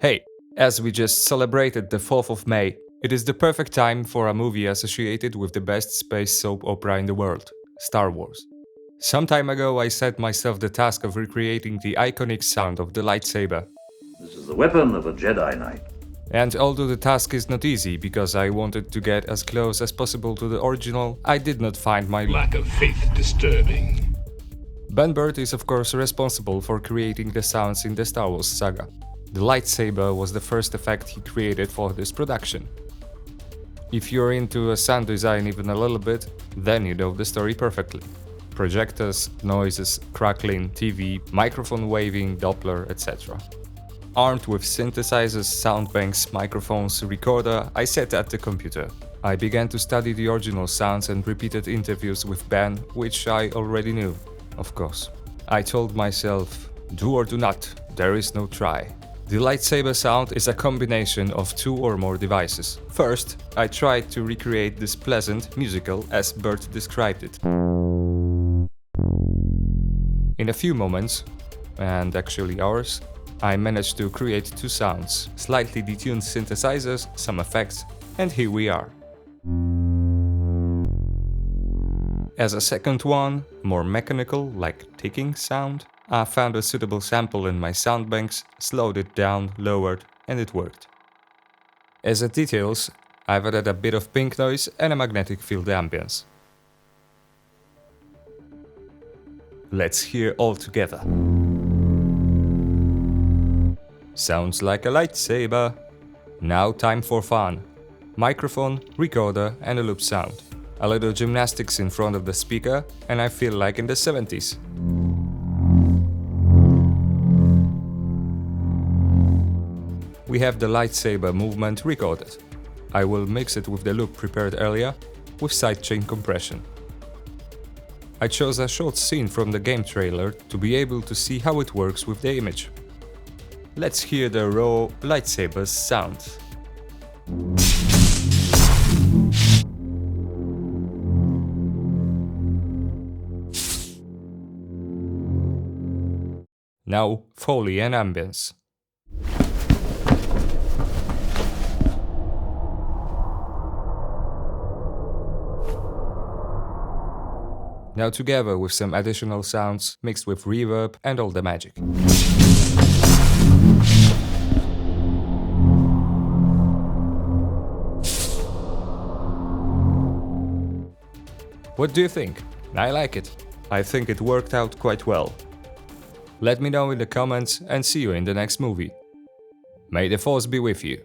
Hey, as we just celebrated the 4th of May, it is the perfect time for a movie associated with the best space soap opera in the world, Star Wars. Some time ago I set myself the task of recreating the iconic sound of the lightsaber. This is the weapon of a Jedi Knight. And although the task is not easy because I wanted to get as close as possible to the original, I did not find my Lack of faith disturbing. Ben Burtt is of course responsible for creating the sounds in the Star Wars saga. The lightsaber was the first effect he created for this production. If you're into sound design even a little bit, then you know the story perfectly. Projectors, noises, crackling, TV, microphone waving, Doppler, etc. Armed with synthesizers, sound banks, microphones, recorder, I sat at the computer. I began to study the original sounds and repeated interviews with Ben, which I already knew, of course. I told myself, do or do not, there is no try. The lightsaber sound is a combination of two or more devices. First, I tried to recreate this pleasant musical as Bert described it. In a few moments, and actually hours, I managed to create two sounds, slightly detuned synthesizers, some effects, and here we are. As a second one, more mechanical, like ticking sound, I found a suitable sample in my sound banks, slowed it down, lowered, and it worked. As a details, I've added a bit of pink noise and a magnetic field ambience. Let's hear all together. Sounds like a lightsaber. Now time for fun. Microphone, recorder, and a loop sound. A little gymnastics in front of the speaker, and I feel like in the 70s. We have the lightsaber movement recorded. I will mix it with the loop prepared earlier, with sidechain compression. I chose a short scene from the game trailer to be able to see how it works with the image. Let's hear the raw lightsaber's sound. Now, Foley and ambience. Now together with some additional sounds mixed with reverb and all the magic. What do you think? I like it. I think it worked out quite well. Let me know in the comments and see you in the next movie. May the Force be with you.